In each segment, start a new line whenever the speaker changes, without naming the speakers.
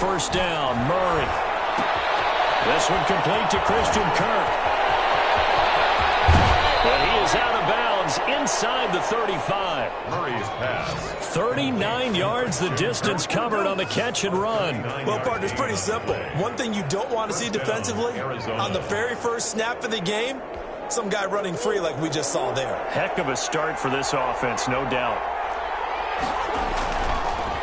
first down. Murray. This one complete to Christian Kirk. And he is out of bounds inside the 35.
Murray's pass.
39 yards the distance covered on the catch and run.
Well, partner, it's pretty simple. One thing you don't want to see defensively, on the very first snap of the game, some guy running free like we just saw there.
Heck of a start for this offense, no doubt.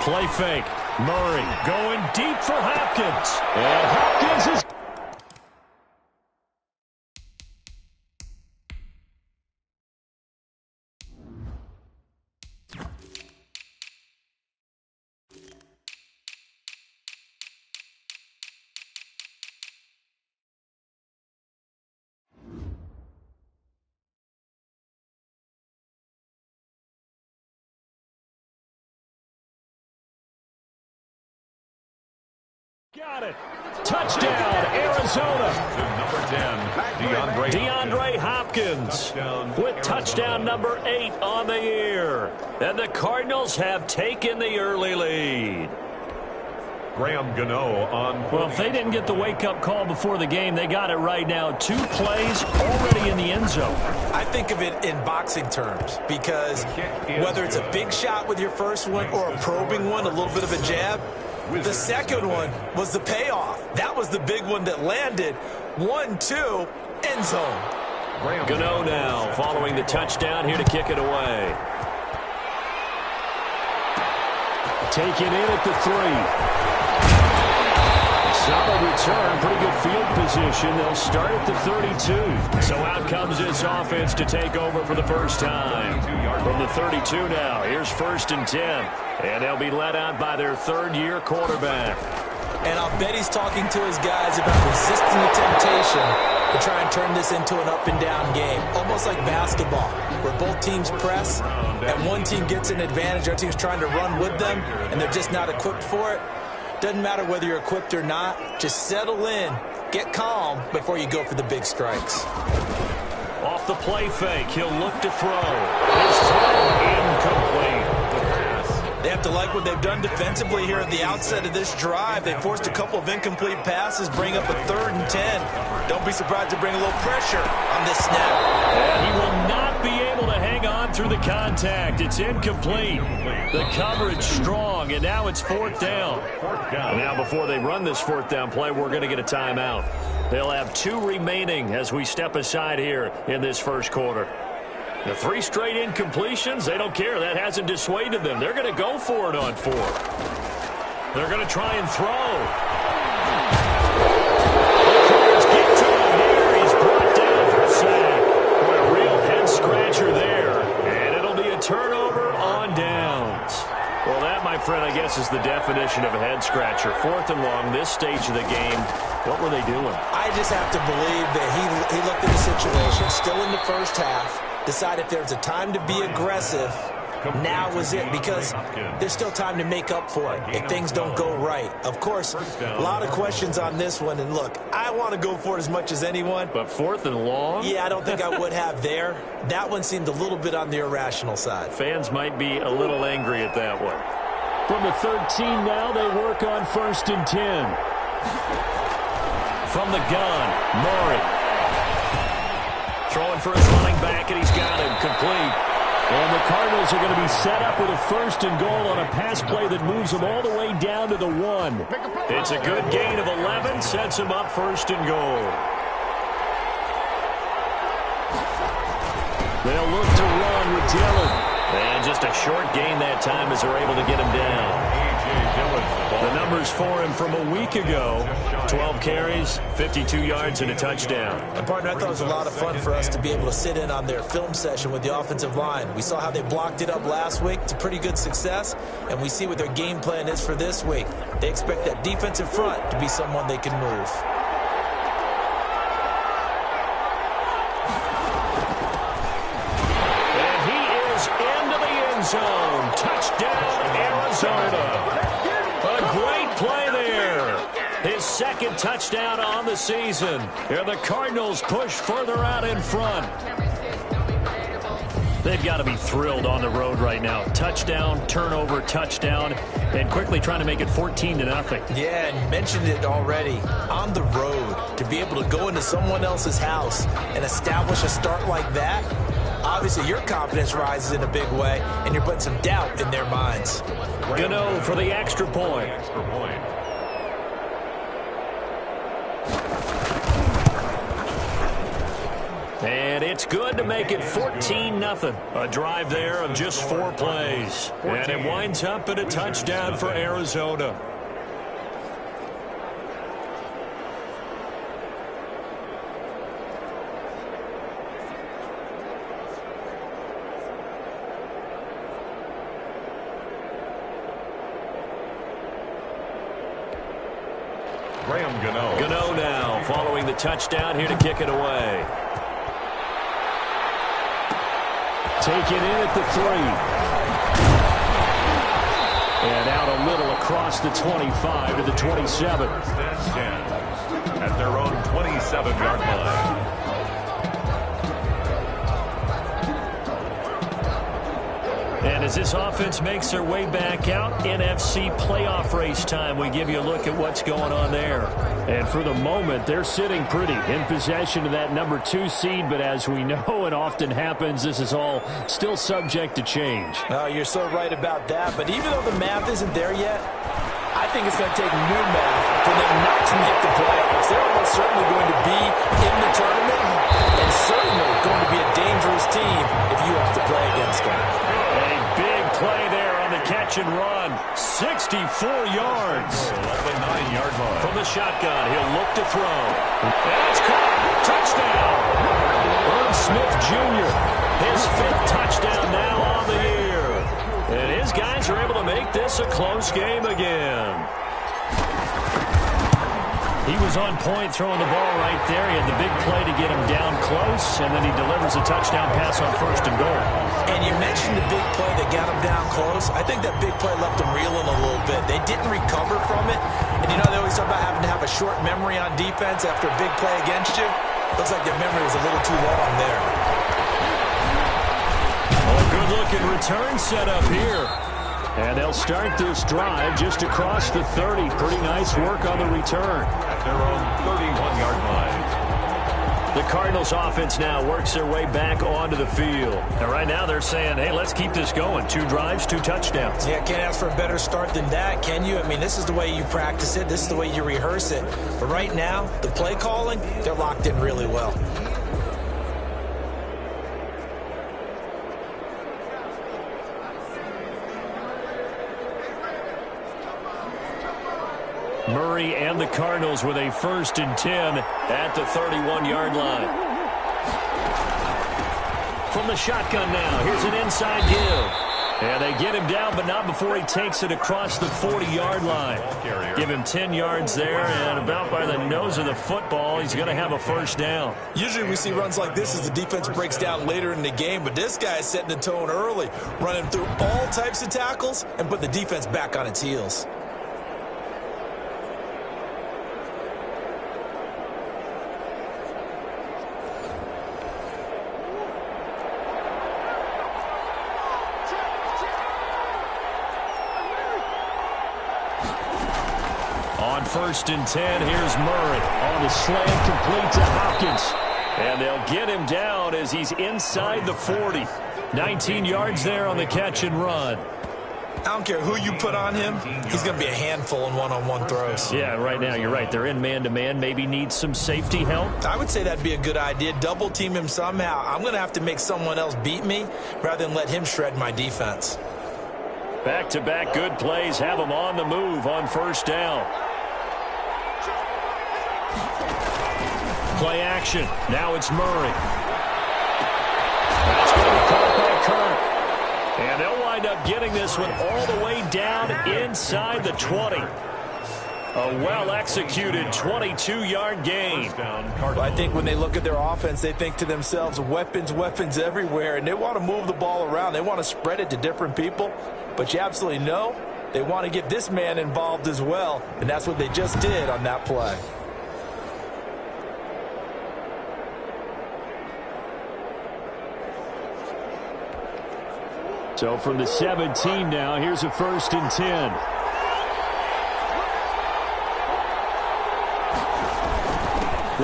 Play fake. Murray going deep for Hopkins. And Hopkins is... Got it. Touchdown, Arizona.
Number 10,
DeAndre Hopkins with touchdown number 8 on the year. And the Cardinals have taken the early lead.
Graham Gano on.
Well, if they didn't get the wake-up call before the game, they got it right now. 2 plays already in the end zone.
I think of it in boxing terms because whether it's a big shot with your first one or a probing one, a little bit of a jab, the second one was the payoff. That was the big one that landed. 1-2, end zone.
Gano now following the touchdown here to kick it away. Taken in at the 3. Solid return, pretty good field position. They'll start at the 32. So out comes this offense to take over for the first time. From the 32 now, here's 1st and 10. And they'll be led out by their third-year quarterback.
And I'll bet he's talking to his guys about resisting the temptation to try and turn this into an up-and-down game. Almost like basketball, where both teams press, and one team gets an advantage, the other team's trying to run with them, and they're just not equipped for it. Doesn't matter whether you're equipped or not. Just settle in, get calm before you go for the big strikes.
Off the play fake, he'll look to throw. His throw incomplete.
They have to like what they've done defensively here at the outset of this drive. They forced a couple of incomplete passes, bring up a 3rd and 10. Don't be surprised to bring a little pressure on this snap.
And he will not be able to hang on through the contact. It's incomplete. The coverage strong, and now it's 4th down. Now before they run this 4th down play, we're going to get a timeout. They'll have 2 remaining as we step aside here in this first quarter. The 3 straight incompletions, they don't care. That hasn't dissuaded them. They're going to go for it on 4. They're going to try and throw. The get to him here. He's brought down for a sack. What a real head-scratcher there. And it'll be a turnover on downs. Well, that, my friend, I guess is the definition of a head-scratcher. 4th and long, this stage of the game. What were they doing?
I just have to believe that he looked at the situation, still in the first half, decided if there's a time to be aggressive, now was it, because there's still time to make up for it if things don't go right. Of course, a lot of questions on this one, and look, I want to go for it as much as anyone.
But 4th and long?
Yeah, I don't think I would have there. That one seemed a little bit on the irrational side.
Fans might be a little angry at that one. From the 13 now, they work on 1st and 10. From the gun, Murray. Throwing for his running back, and he's got him complete. And the Cardinals are going to be set up with a 1st and goal on a pass play that moves them all the way down to the 1. It's a good gain of 11, sets him up 1st and goal. They'll look to run with Dillon. And just a short gain that time as they're able to get him down. The numbers for him from a week ago, 12 carries, 52 yards, and a touchdown.
And, partner, I thought it was a lot of fun for us to be able to sit in on their film session with the offensive line. We saw how they blocked it up last week to pretty good success, and we see what their game plan is for this week. They expect that defensive front to be someone they can move.
And he is into the end zone. Touchdown, Arizona. A great play there. His 2nd touchdown on the season. And the Cardinals push further out in front. They've got to be thrilled on the road right now. Touchdown, turnover, touchdown, and quickly trying to make it 14-0.
Yeah, and mentioned it already. On the road, to be able to go into someone else's house and establish a start like that, obviously your confidence rises in a big way, and you're putting some doubt in their minds.
Gano for the extra point. And it's good to make it 14-0. A drive there of just 4 plays. And it winds up at a touchdown for Arizona. Gano now following the touchdown here to kick it away. Taken in at the 3. And out a little across the 25 to the 27.
At their own 27-yard line.
And as this offense makes their way back out, NFC playoff race time, we give you a look at what's going on there. And for the moment, they're sitting pretty in possession of that number 2 seed. But as we know, it often happens, this is all still subject to change.
No, you're so right about that. But even though the math isn't there yet, I think it's going to take new math for them not to make the playoffs. They're almost certainly going to be in the tournament and certainly going to be a dangerous team if you have to play against them.
A big play there on the catch and run. 64 yards.
The 9-yard line.
From the shotgun, he'll look to throw. And it's caught. Touchdown. Irv Smith Jr., his 5th touchdown now on the year. And his guys are able to make this a close game again. He was on point throwing the ball right there. He had the big play to get him down close, and then he delivers a touchdown pass on 1st and goal.
And you mentioned the big play that got him down close. I think that big play left him reeling a little bit. They didn't recover from it. And you know, they always talk about having to have a short memory on defense after a big play against you. Looks like their memory was a little too long there.
Oh, good-looking return set up here. And they'll start this drive just across the 30. Pretty nice work on the return.
At their own 31-yard line.
The Cardinals offense now works their way back onto the field. And right now they're saying, hey, let's keep this going. 2 drives, 2 touchdowns.
Yeah, can't ask for a better start than that, can you? I mean, this is the way you practice it. This is the way you rehearse it. But right now, the play calling, they're locked in really well.
Murray and the Cardinals with a 1st and 10 at the 31-yard line. From the shotgun now, here's an inside give. And they get him down, but not before he takes it across the 40-yard line. Give him 10 yards there, and about by the nose of the football, he's going to have a 1st down.
Usually we see runs like this as the defense breaks down later in the game, but this guy is setting the tone early, running through all types of tackles and put the defense back on its heels.
On 1st and 10, here's Murray on the slant, complete to Hopkins. And they'll get him down as he's inside the 40. 19 yards there on the catch and run.
I don't care who you put on him, he's going to be a handful in one-on-one throws.
Yeah, right now you're right. They're in man-to-man, maybe need some safety help.
I would say that'd be a good idea. Double team him somehow. I'm going to have to make someone else beat me rather than let him shred my defense.
Back-to-back good plays have him on the move on 1st down. Play action. Now it's Murray. That's going to be caught by Kirk. And they'll wind up getting this one all the way down inside the 20. A well-executed 22-yard gain.
Well, I think when they look at their offense, they think to themselves, weapons, weapons everywhere, and they want to move the ball around. They want to spread it to different people, but you absolutely know they want to get this man involved as well, and that's what they just did on that play.
So from the 17 now, here's a 1st and 10.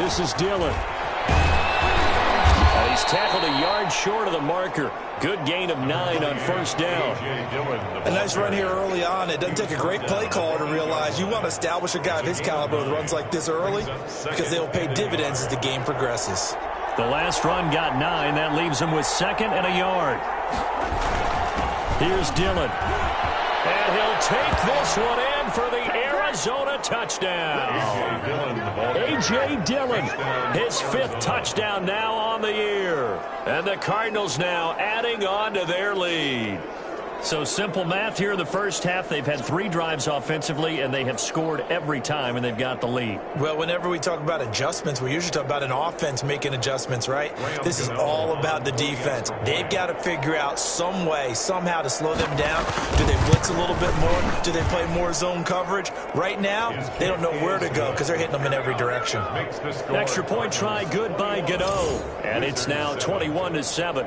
This is Dillon. He's tackled a yard short of the marker. Good gain of 9 on 1st down.
A nice run here early on. It doesn't take a great play caller to realize you want to establish a guy of his caliber with runs like this early because they will pay dividends as the game progresses.
The last run got 9. That leaves him with 2nd and a yard. Here's Dillon. And he'll take this one in for the Arizona touchdown. A.J. Dillon, his 5th touchdown now on the year. And the Cardinals now adding on to their lead. So simple math here in the first half. They've had 3 drives offensively, and they have scored every time, and they've got the lead.
Well, whenever we talk about adjustments, we usually talk about an offense making adjustments, right? This is all about the defense. They've got to figure out some way, somehow to slow them down. Do they blitz a little bit more? Do they play more zone coverage? Right now, they don't know where to go because they're hitting them in every direction.
Extra point try good by Gano, and it's now 21-7.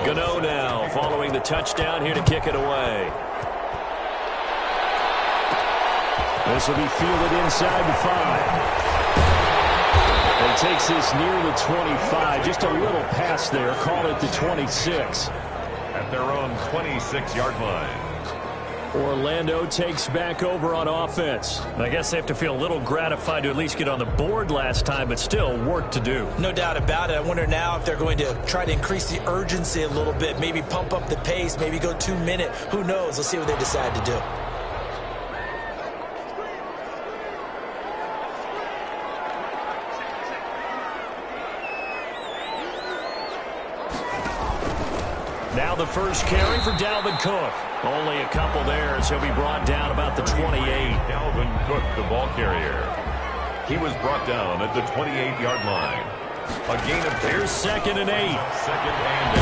Gano now following the touchdown here to kick it away. This will be fielded inside the 5. And takes this near the 25. Just a little pass there. Call it the 26.
At their own 26-yard line.
Orlando takes back over on offense. I guess they have to feel a little gratified to at least get on the board last time, but still work to do.
No doubt about it. I wonder now if they're going to try to increase the urgency a little bit, maybe pump up the pace, maybe go 2-minute. Who knows? Let's see what they decide to do.
Now the first carry for Dalvin Cook. Only a couple there as he'll be brought down about the 28.
Dalvin Cook, the ball carrier. He was brought down at the 28-yard line. A gain of 2.
Here's 2nd and 8.
2nd and 8.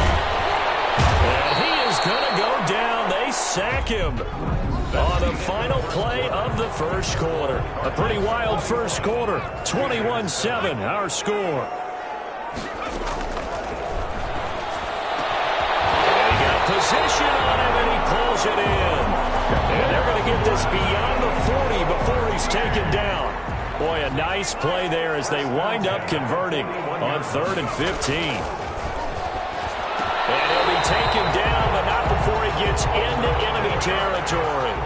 And he is going to go down. They sack him on the final play of the first quarter. A pretty wild first quarter. 21-7, our score. Position on him, and he pulls it in. And they're going to get this beyond the 40 before he's taken down. Boy, a nice play there as they wind up converting on 3rd and 15. And he'll be taken down, but not before he gets into enemy territory.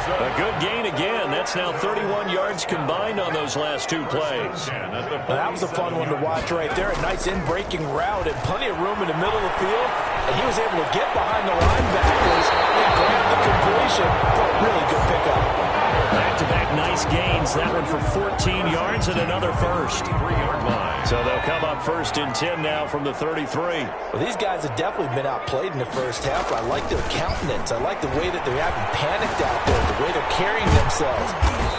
A good gain again. That's now 31 yards combined on those last 2 plays.
That was a fun one to watch right there. A nice in-breaking route and plenty of room in the middle of the field. And he was able to get behind the linebackers and grab the completion for a really good pickup.
Back-to-back nice gains. That one for 14 yards and another first.
3-yard line.
So they'll come up 1st and 10 now from the 33.
Well, these guys have definitely been outplayed in the first half. I like their countenance. I like the way that they haven't panicked out there, the way they're carrying themselves.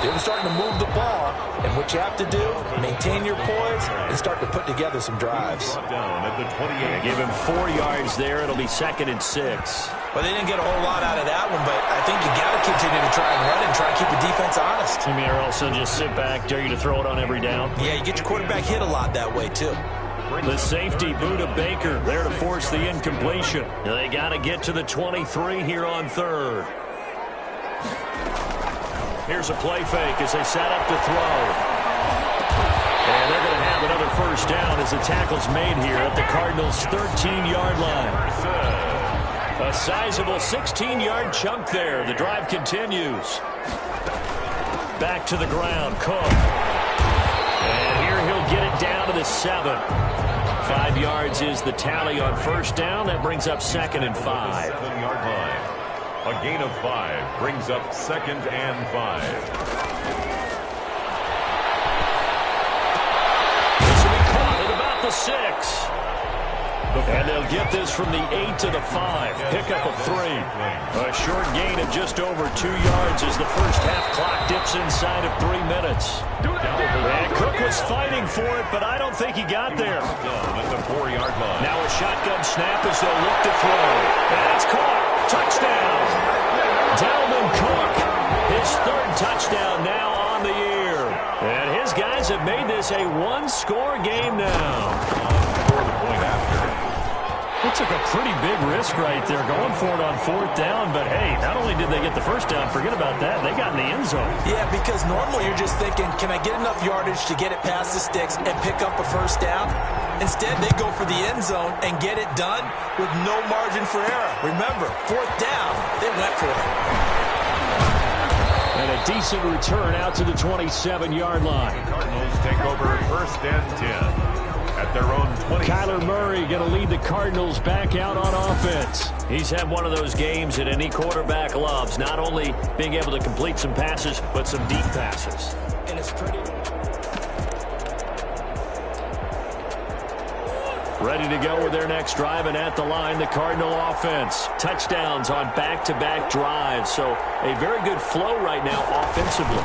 They're starting to move the ball. And what you have to do, maintain your poise and start to put together some drives.
Down at the 28.
Give him 4 yards there. It'll be 2nd and 6.
Well, they didn't get a whole lot out of that one, but I think you got to continue to try and run it and try and keep the defense honest.
You mean, or also just sit back, dare you to throw it on every down?
Yeah, you get your quarterback hit a lot that way, too.
The safety, Buda Baker, there to force the incompletion. They got to get to the 23 here on 3rd. Here's a play fake as they set up to throw. And they're going to have another first down as the tackle's made here at the Cardinals' 13-yard line. A sizable 16-yard chunk there. The drive continues. Back to the ground, Cook. And here he'll get it down to the 7. 5 yards is the tally on first down. That brings up 2nd and 5.
7-yard line. A gain of 5 brings up 2nd and 5.
This will be caught at about the 6. And they'll get this from the 8 to the 5. Pickup of 3. A short gain of just over 2 yards as the first half clock dips inside of 3 minutes. And Cook was fighting for it, but I don't think he got there.
At the 4-yard line.
Now a shotgun snap as they'll look to throw. And it's caught. Touchdown. Dalvin Cook. His 3rd touchdown now on the year. His guys have made this a one-score game now.
For the point after.
They took a pretty big risk right there going for it on 4th down. But, hey, not only did they get the first down, forget about that, they got in the end zone.
Yeah, because normally you're just thinking, can I get enough yardage to get it past the sticks and pick up a first down? Instead, they go for the end zone and get it done with no margin for error. Remember, 4th down, they went for it.
And a decent return out to the 27-yard line.
The Cardinals take over 1st and 10. At their own 20.
Kyler Murray going to lead the Cardinals back out on offense. He's had one of those games that any quarterback loves, not only being able to complete some passes, but some deep passes.
And it's pretty.
Ready to go with their next drive, and at the line, the Cardinal offense. Touchdowns on back-to-back drives, so a very good flow right now offensively.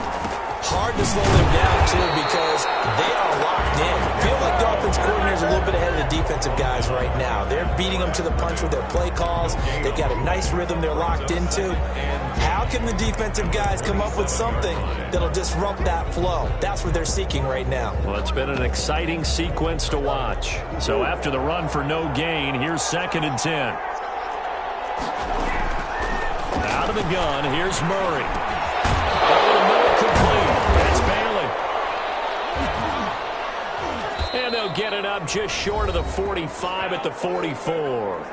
Hard to slow them down, too, because they are locked in. I feel like the offense coordinator is a little bit ahead of the defensive guys right now. They're beating them to the punch with their play calls. They've got a nice rhythm they're locked into. How can the defensive guys come up with something that'll disrupt that flow? That's what they're seeking right now.
Well, it's been an exciting sequence to watch. So after the run for no gain, here's 2nd and 10. Out of the gun, here's Murray. Over the middle, complete. That's Bailey. And they'll get it up just short of the 45 at the 44.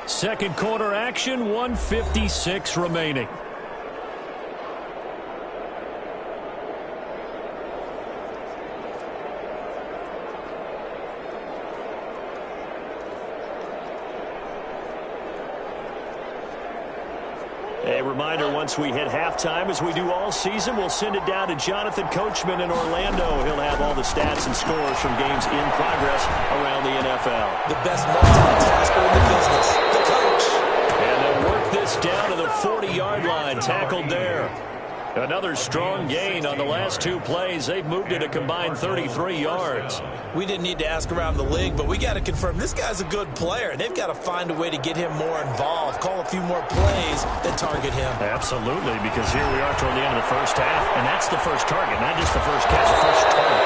Second quarter action, 1:56 remaining. A reminder, once we hit halftime, as we do all season, we'll send it down to Jonathan Coachman in Orlando. He'll have all the stats and scores from games in progress around the NFL.
The best multitasker in the business, the coach.
And they'll work this down to the 40-yard line, tackled there. Another strong gain on the last 2 plays. They've moved it a combined 33 yards.
We didn't need to ask around the league, but we got to confirm this guy's a good player. They've got to find a way to get him more involved, call a few more plays that target him.
Absolutely, because here we are toward the end of the first half, and that's the first target, not just the first catch, the first target.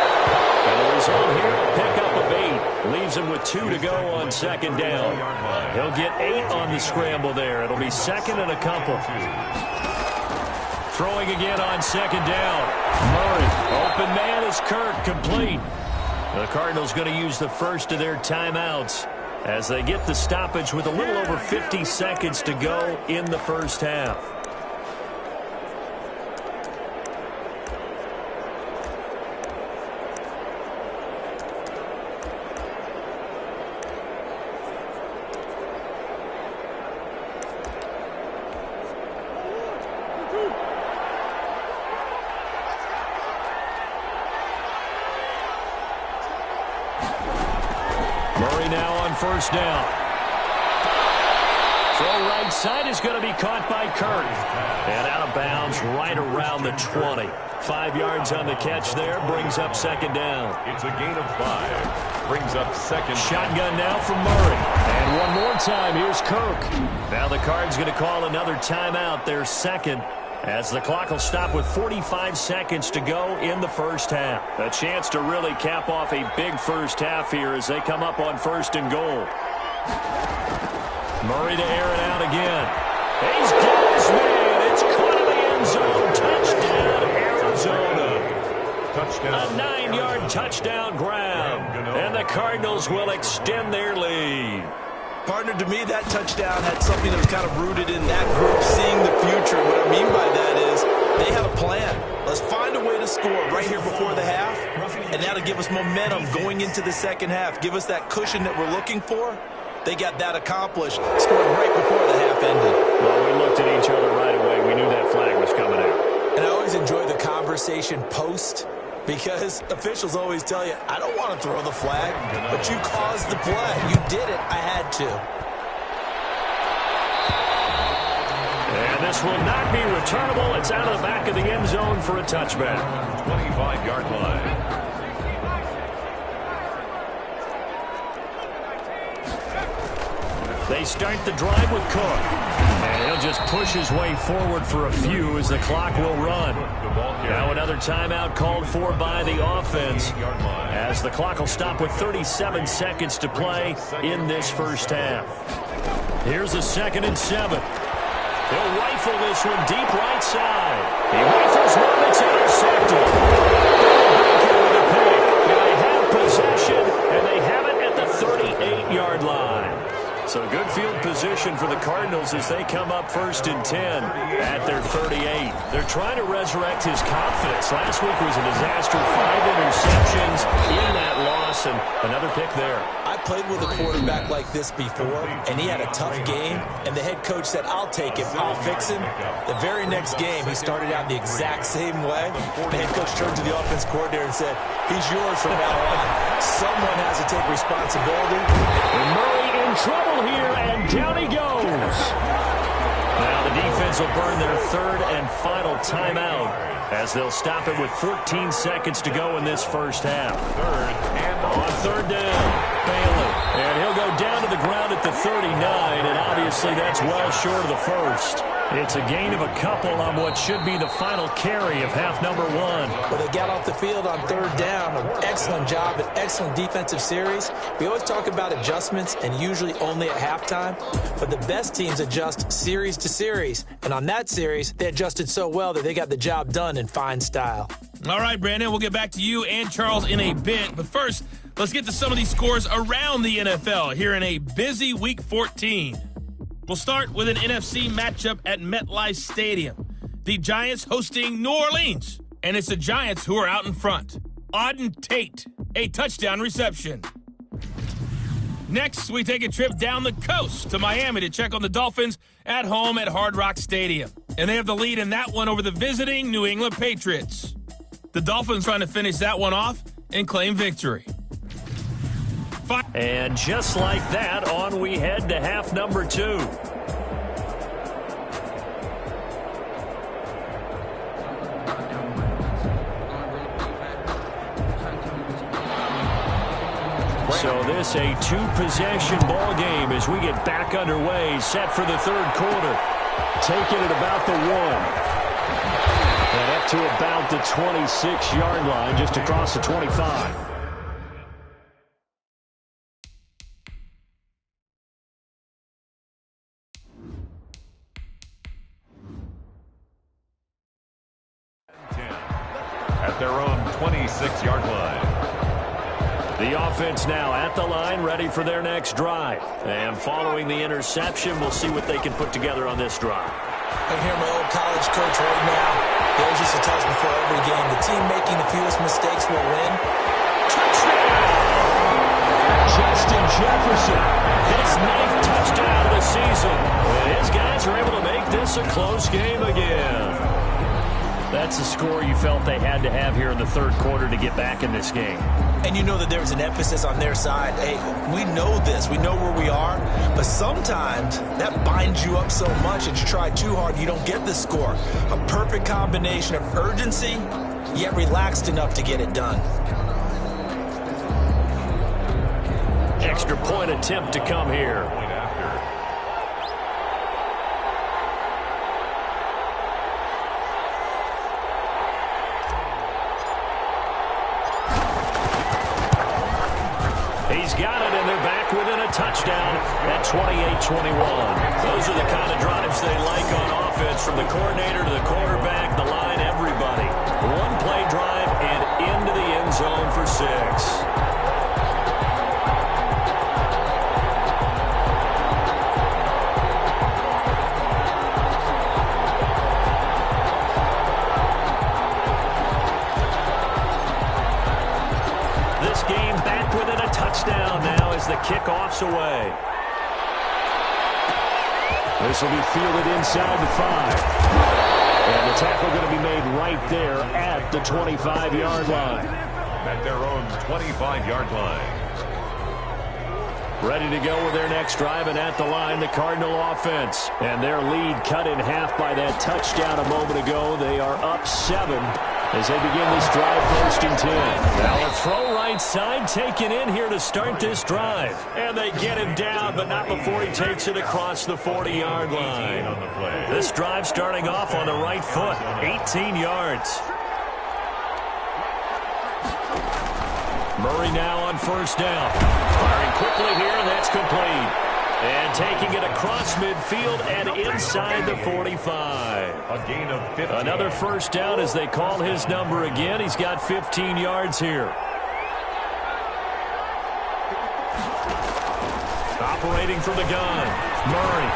And the result here, a pickup of 8. Leaves him with 2 to go on 2nd down. He'll get 8 on the scramble there. It'll be 2nd and a couple. Throwing again on 2nd down. Murray, open man is Kirk, complete. The Cardinals going to use the first of their timeouts as they get the stoppage with a little over 50 seconds to go in the first half. Murray now on 1st down. Throw right side is going to be caught by Kirk. And out of bounds right around the 20. 5 yards on the catch there, brings up 2nd down.
It's a gain of 5. Brings up 2nd.
Shotgun now from Murray. And one more time, here's Kirk. Now the Cards going to call another timeout, their 2nd. As the clock will stop with 45 seconds to go in the first half. A chance to really cap off a big first half here as they come up on 1st and goal. Murray to air it out again. He's close, man. It's caught in the end zone. Touchdown, Arizona.
Touchdown.
A 9-yard touchdown grab. And the Cardinals will extend their lead.
Partner, to me, that touchdown had something that was kind of rooted in that group seeing the future. What I mean by that is they had a plan. Let's find a way to score right here before the half, and that'll give us momentum going into the 2nd half. Give us that cushion that we're looking for. They got that accomplished, scoring right before the half ended.
Well, we looked at each other right away. We knew that flag was coming out.
And I always enjoy the conversation post, because officials always tell you, I don't want to throw the flag, but you caused the play. You did it. I had to.
And this will not be returnable. It's out of the back of the end zone for a touchback.
25-yard line.
They start the drive with Cook. And he'll just push his way forward for a few as the clock will run. Now another timeout called for by the offense as the clock will stop with 37 seconds to play in this first half. Here's a 2nd and 7. He'll rifle this one deep right side. He rifles one that's intercepted. With a pick. They have possession, and they have it at the 38-yard line. So good field position for the Cardinals as they come up 1st and 10 at their 38. They're trying to resurrect his confidence. Last week was a disaster. 5 interceptions in that loss, and another pick there.
I played with a quarterback like this before, and he had a tough game, and the head coach said, I'll take him, I'll fix him. The very next game, he started out the exact same way. The head coach turned to the offense coordinator and said, he's yours from now on. Someone has to take responsibility.
And Murray in trouble here, and down he goes. Now the defense will burn their 3rd and final timeout as they'll stop it with 14 seconds to go in this first half. On 3rd down, Bailey. And he'll go down to the ground at the 39, and obviously that's well short of the first. It's a gain of a couple on what should be the final carry of half number 1.
Well, they got off the field on 3rd down. An excellent job, an excellent defensive series. We always talk about adjustments, and usually only at halftime. But the best teams adjust series to series. And on that series, they adjusted so well that they got the job done in fine style.
All right, Brandon, we'll get back to you and Charles in a bit. But first, let's get to some of these scores around the NFL here in a busy Week 14. We'll start with an NFC matchup at MetLife Stadium. The Giants hosting New Orleans, and it's the Giants who are out in front. Auden Tate, a touchdown reception. Next, we take a trip down the coast to Miami to check on the Dolphins at home at Hard Rock Stadium. And they have the lead in that one over the visiting New England Patriots. The Dolphins trying to finish that one off and claim victory.
And just like that, on we head to half number 2. So this a 2-possession ball game as we get back underway, set for the 3rd quarter. Taking it about the 1. And up to about the 26-yard line, just across the 25.
At their own 26-yard line.
The offense now at the line, ready for their next drive. And following the interception, we'll see what they can put together on this drive.
I hear my old college coach right now. He always used to tell us before every game, the team making the fewest mistakes will win.
Touchdown! Justin Jefferson, his 9th touchdown of the season. And his guys are able to make this a close game again. That's the score you felt they had to have here in the 3rd quarter to get back in this game.
And you know that there was an emphasis on their side. Hey, we know this. We know where we are. But sometimes that binds you up so much that you try too hard, you don't get the score. A perfect combination of urgency, yet relaxed enough to get it done.
Extra point attempt to come here. He's got it, and they're back within a touchdown at 28-21. Those are the kind of drives they like on offense, from the coordinator to the quarterback, the line, everybody. One-play drive and into the end zone for 6. This game back within a touchdown now as the kickoff's away. This will be fielded inside the 5. And the tackle going to be made right there at the 25-yard line.
At their own 25-yard line.
Ready to go with their next drive, and at the line, the Cardinal offense. And their lead cut in half by that touchdown a moment ago. They are up 7 as they begin this drive, 1st and 10. Now a throw right side taken in here to start this drive. And they get him down, but not before he takes it across the 40-yard line. This drive starting off on the right foot, 18 yards. Murray now on 1st down. Firing quickly here, and that's complete. And taking it across midfield and inside the 45.
A gain of 50.
Another 1st down as they call his number again. He's got 15 yards here. Operating from the gun. Murray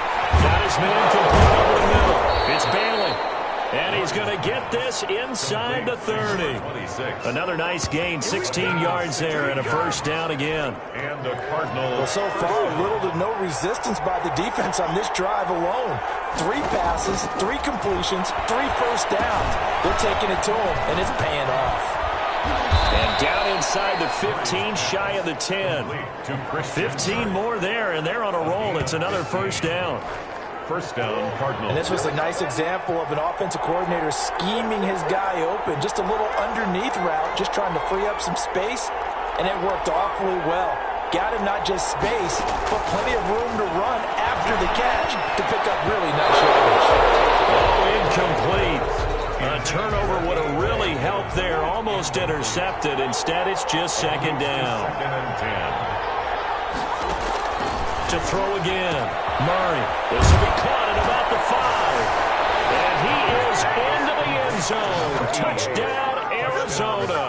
got his man complete over the middle. It's Bailey. And he's going to get this inside the 30.
26.
Another nice gain, 16 yards there, and a 1st down again.
And the Cardinals.
Well, so far, little to no resistance by the defense on this drive alone. 3 passes, 3 completions, 3 1st downs. They're taking it to him, and it's paying off.
And down inside the 15, shy of the 10. 15 more there, and they're on a roll. It's another 1st down.
1st down, Cardinals.
And this was a nice example of an offensive coordinator scheming his guy open. Just a little underneath route, just trying to free up some space, and it worked awfully well. Got him not just space, but plenty of room to run after the catch to pick up really nice yardage.
Oh, incomplete. A turnover would have really helped there. Almost intercepted. Instead, it's just 2nd down.
2nd and 10.
To throw again. Murray. This will be caught at about the 5. And he is into the end zone. Touchdown, Arizona.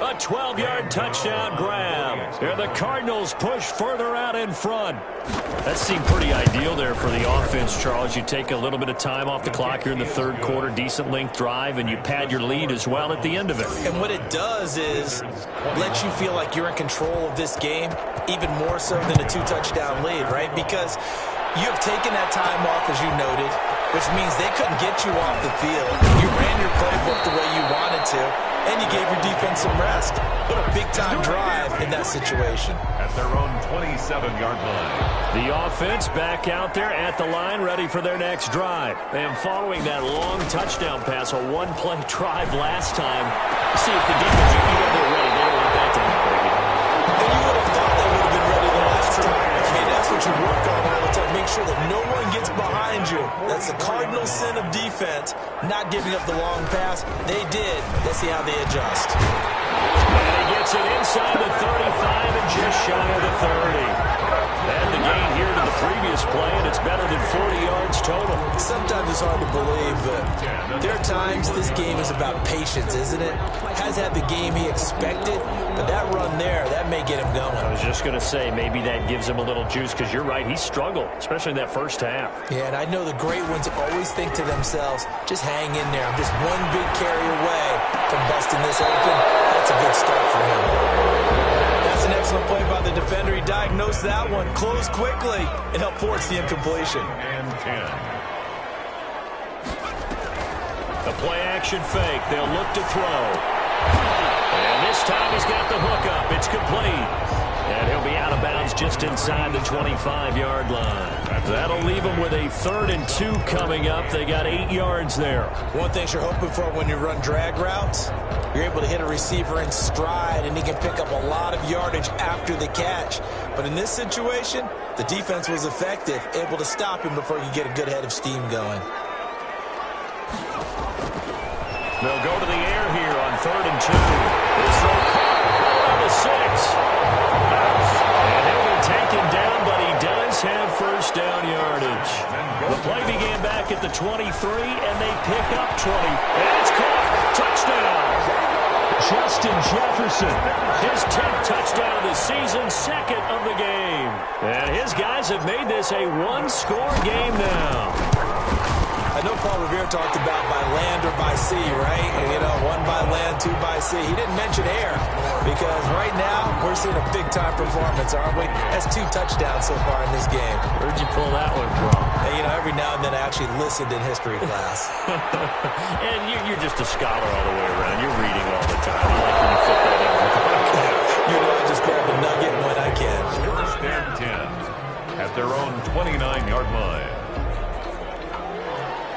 A 12-yard touchdown grab. And the Cardinals push further out in front. That seemed pretty ideal there for the offense, Charles. You take a little bit of time off the clock here in the 3rd quarter, decent length drive, and you pad your lead as well at the end of it.
And what it does is let you feel like you're in control of this game, even more so than a 2-touchdown lead, right? Because you have taken that time off, as you noted, which means they couldn't get you off the field. You ran your playbook the way you wanted to, and you gave your defense some rest. What a big-time drive in that situation.
At their own 27-yard line.
The offense back out there at the line, ready for their next drive. And following that long touchdown pass, a 1-play drive last time, see if the defense, they're ready. They don't want that to happen again.
And you would have thought they would have been ready the last time. Okay, that's what you work on all the time. Make sure that no one gets behind you. That's the cardinal sin of defense, not giving up the long pass. They did. Let's see how they adjust.
And he gets it inside the 35 and just shy of the 30. And the gain here to the previous play, and it's better than 40 yards total.
Sometimes it's hard to believe, but there are times this game is about patience, isn't it? Has had the game he expected, but that run there, that may get him going.
I was just going to say, maybe that gives him a little juice, because you're right, he struggled, especially in that 1st half.
Yeah, and I know the great ones always think to themselves, just hang in there. I'm just one big carry away from busting this open. That's a good start for him. That's an excellent play by the defender. He diagnosed that one, closed quickly, and helped force the incompletion.
And 10.
The play-action fake. They'll look to throw. And this time he's got the hook up. It's complete. And he'll be out of bounds just inside the 25-yard line. That'll leave him with a 3rd and 2 coming up. They got 8 yards there.
One thing you're hoping for when you run drag routes, you're able to hit a receiver in stride, and he can pick up a lot of yardage after the catch. But in this situation, the defense was effective, able to stop him before he could get a good head of steam going.
They'll go to the air here on 3rd and 2. This throw caught on the 6. And he'll be taken down, but he does have 1st down yardage. The play began back at the 23, and they pick up 20. And it's caught. Touchdown. Justin Jefferson, his 10th touchdown of the season, 2nd of the game. And his guys have made this a 1-score game now.
I know Paul Revere talked about by land or by sea, right? And, you know, 1 by land, 2 by sea. He didn't mention air because right now we're seeing a big-time performance, aren't we? That's 2 touchdowns so far in this game.
Where'd you pull that one from?
And, you know, every now and then I actually listened in history class.
And you're just a scholar all the way around. You're reading all the time. I like when you fit that in.
You know, I just grab a nugget when I can.
1st and 10 at their own 29-yard line.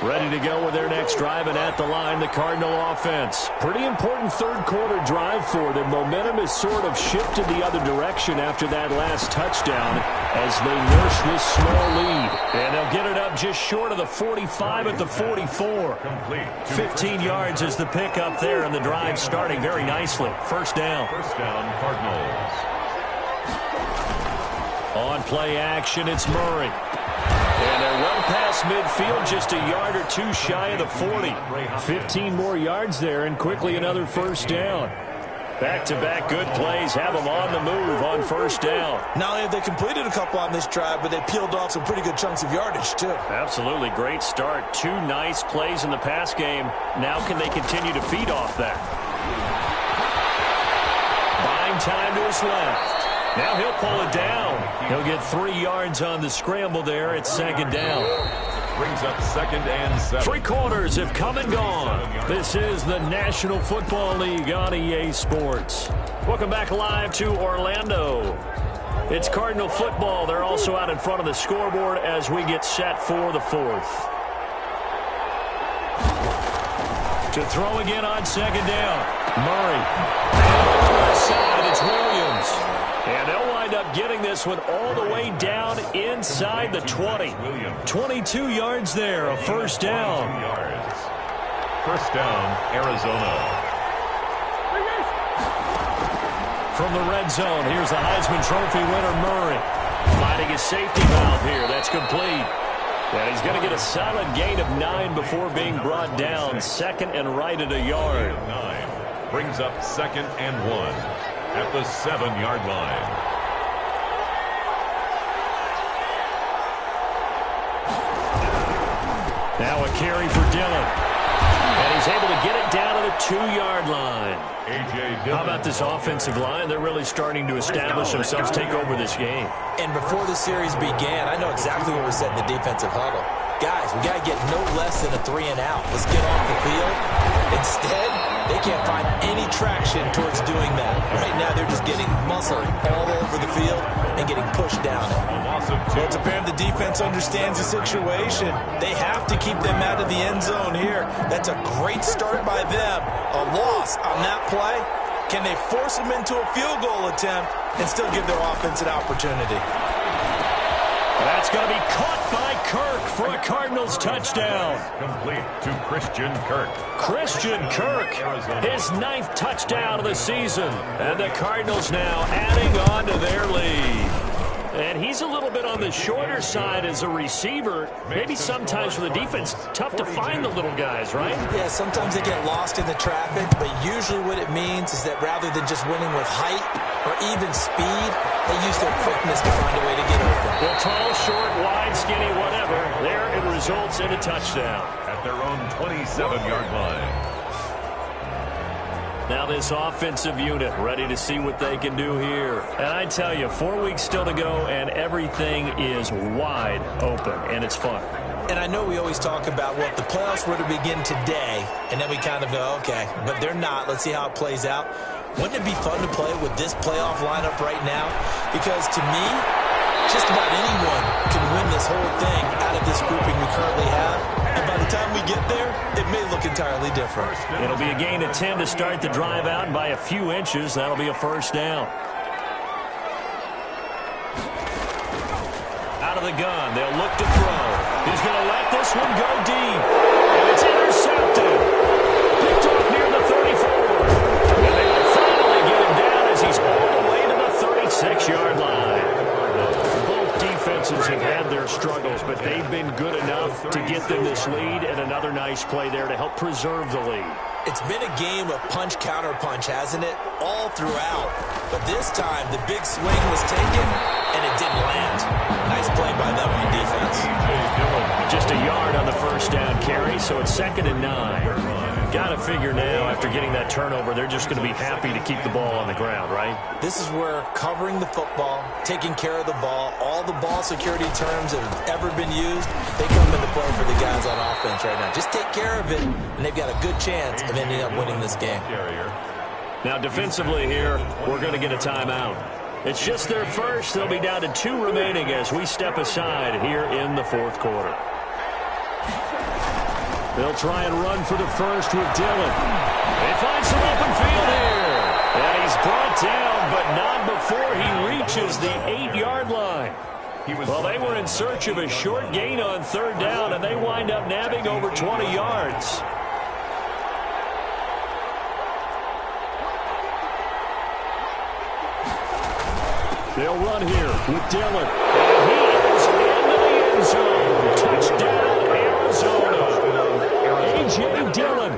Ready to go with their next drive, and at the line, the Cardinal offense. Pretty important third-quarter drive for them. Momentum has sort of shifted the other direction after that last touchdown as they nurse this small lead. And they'll get it up just short of the 45 at the 44. 15 yards is the pickup there, and the drive starting very nicely. First down.
First down, Cardinals.
On play action, it's Murray. And they're well past midfield, just a yard or two shy of the 40. 15 more yards there, and quickly another first down. Back-to-back good plays have them on the move on first down.
Not only have they completed a couple on this drive, but they peeled off some pretty good chunks of yardage, too.
Absolutely. Great start. 2 nice plays in the pass game. Now can they continue to feed off that? Buying time to his left. Now he'll pull it down. He'll get 3 yards on the scramble there. It's second down.
Brings up second and 7.
3 quarters have come and gone. This is the National Football League on EA Sports. Welcome back live to Orlando. It's Cardinal football. They're also out in front of the scoreboard as we get set for the 4th. To throw again on second down. Murray. And on the left side, it's Williams. And they'll wind up getting this one all the way down inside the 20. 22 yards there, a first down.
First down, Arizona.
From the red zone, here's the Heisman Trophy winner, Murray. Finding his safety valve here. That's complete. And he's going to get a solid gain of 9 before being brought down. Second and right at a yard.
9 brings up second and 1 at the 7-yard line.
Now a carry for Dillon. And he's able to get it down to the 2-yard line. How about this offensive line? They're really starting to establish themselves, take over this game.
And before the series began, I know exactly what we said in the defensive huddle. Guys, we got to get no less than a 3 and out. Let's get off the field. Instead, they can't find any traction towards doing that. Right now, they're just getting muscled all over the field and getting pushed down. Well, it's apparent the defense understands the situation. They have to keep them out of the end zone here. That's a great start by them. A loss on that play. Can they force them into a field goal attempt and still give their offense an opportunity?
That's going to be caught by Kirk for a Cardinals touchdown.
Complete to Christian Kirk.
Christian Kirk, his 9th touchdown of the season. And the Cardinals now adding on to their lead. And he's a little bit on the shorter side as a receiver. Maybe sometimes for the defense, tough to find the little guys, right?
Yeah, sometimes they get lost in the traffic, but usually what it means is that rather than just winning with height or even speed, they use their quickness to find a way to get open.
Well, tall, short, wide, skinny, whatever. There it results in a touchdown.
At their own 27-yard line.
Now this offensive unit ready to see what they can do here. And I tell you, 4 weeks still to go, and everything is wide open, and it's fun.
And I know we always talk about, well, if the playoffs were to begin today, and then we kind of go, okay, but they're not. Let's see how it plays out. Wouldn't it be fun to play with this playoff lineup right now? Because to me, just about anyone can win this whole thing out of this grouping we currently have. And by the time we get there, it may look entirely different.
It'll be a gain of 10 to start the drive out, and by a few inches, that'll be a first down. Out of the gun, they'll look to throw. He's going to let this one go deep. And it's intercepted. Picked off near the 34. And they will finally get him down as he's all the way to the 36-yard line. Both defenses have had their struggles, but they've been good enough to get them this lead, and another nice play there to help preserve the lead.
It's been a game of punch-counter-punch, hasn't it? All throughout. But this time, the big swing was taken, and it didn't land. Nice play by them on defense.
Just a yard on the first down carry, so it's second and 9. Got to figure now, after getting that turnover, they're just going to be happy to keep the ball on the ground, right?
This is where covering the football, taking care of the ball, all the ball security terms that have ever been used, they come into play for the guys on offense right now. Just take care of it, and they've got a good chance of ending up winning this game.
Now, defensively here, we're going to get a timeout. It's just their first. They'll be down to 2 remaining as we step aside here in the 4th quarter. They'll try and run for the first with Dillon. They find some open field here. And he's brought down, but not before he reaches the 8-yard line. Well, they were in search of a short gain on third down, and they wind up nabbing over 20 yards. They'll run here with Dillon. And he is into the end zone. Touchdown, Arizona. A.J. Dillon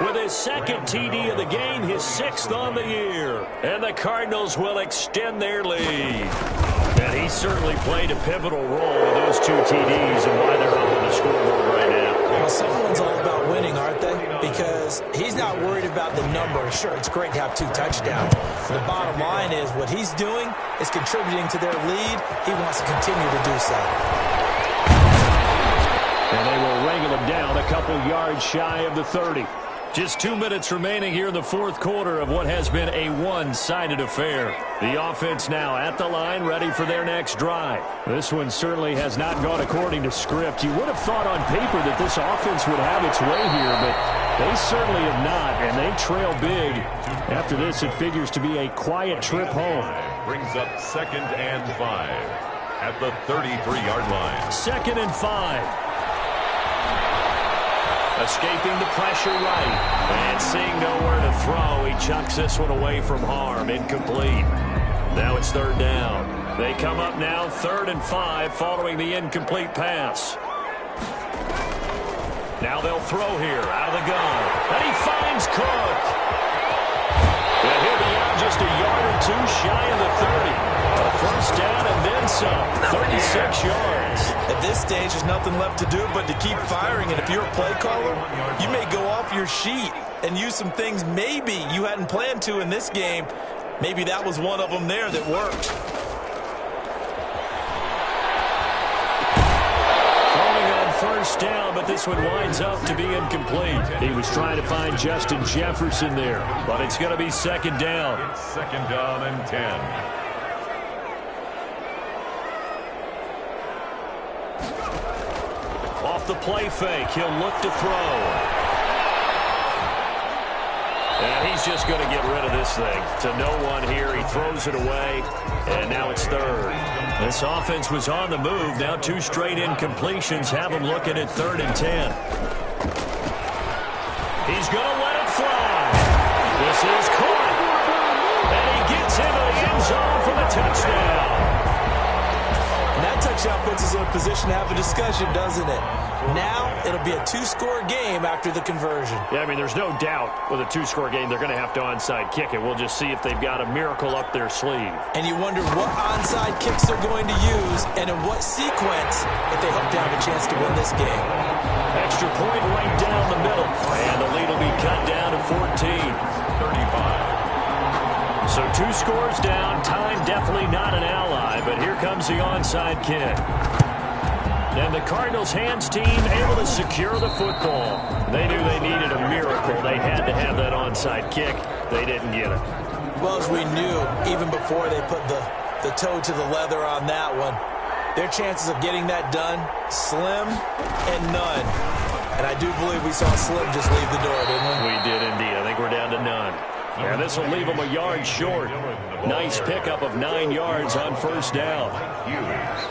with his second TD of the game, his 6th on the year. And the Cardinals will extend their lead. And he certainly played a pivotal role in those 2 TDs and why they're up on the scoreboard right now.
Well, someone's all about winning, aren't they? Because he's not worried about the number. Sure, it's great to have 2 touchdowns. The bottom line is what he's doing is contributing to their lead. He wants to continue to do so.
And they will wrangle him down a couple yards shy of the 30. Just 2 minutes remaining here in the fourth quarter of what has been a one-sided affair. The offense now at the line, ready for their next drive. This one certainly has not gone according to script. You would have thought on paper that this offense would have its way here, but they certainly have not, and they trail big. After this, it figures to be a quiet trip home.
Brings up 2nd and 5 at the 33-yard line.
2nd and 5. Escaping the pressure right. And seeing nowhere to throw, he chucks this one away from harm. Incomplete. Now it's 3rd down. They come up now 3rd and 5 following the incomplete pass. Now they'll throw here out of the gun. And he finds Cook. And he'll be out just a yard or 2 shy of the 30. A 1st down and then some. 36 yards.
At this stage, there's nothing left to do but to keep firing. And if you're a play caller, you may go off your sheet and use some things maybe you hadn't planned to in this game. Maybe that was one of them there that worked.
Falling on 1st down, but this one winds up to be incomplete. He was trying to find Justin Jefferson there, but it's going to be 2nd down.
It's 2nd down and 10.
Off the play fake, he'll look to throw. And he's just going to get rid of this thing. To no one here, he throws it away, and now it's 3rd. This offense was on the move. Now 2 straight incompletions have him looking at 3rd and 10. He's going to let it fly. This is caught. And he gets into the end zone for the touchdown.
And that touchdown puts us in a position to have a discussion, doesn't it? Now it'll be a 2-score game after the conversion.
Yeah, I mean, there's no doubt with a 2-score game they're going to have to onside kick it. We'll just see if they've got a miracle up their sleeve.
And you wonder what onside kicks they're going to use and in what sequence if they hope to have a chance to win this game.
Extra point right down the middle. And the lead will be cut down to 14.
35.
So 2 scores down. Time definitely not an ally, but here comes the onside kick. And the Cardinals' hands team able to secure the football. They knew they needed a miracle. They had to have that onside kick. They didn't get it.
Well, as we knew, even before they put the toe to the leather on that one, their chances of getting that done, slim and none. And I do believe we saw Slim just leave the door, didn't we?
We did indeed. I think we're down to none. And this will leave them a yard short. Nice pickup of 9 yards on 1st down.
Hughes.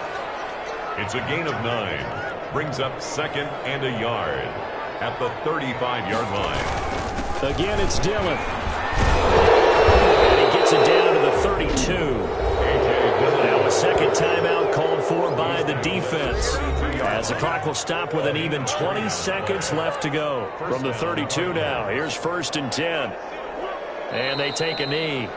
It's a gain of 9. Brings up 2nd and a yard at the 35-yard line.
Again, it's Dillon. And he gets it down to the 32. Now a 2nd timeout called for by the defense. As the clock will stop with an even 20 seconds left to go. From the 32 now, here's 1st and 10. And they take a knee.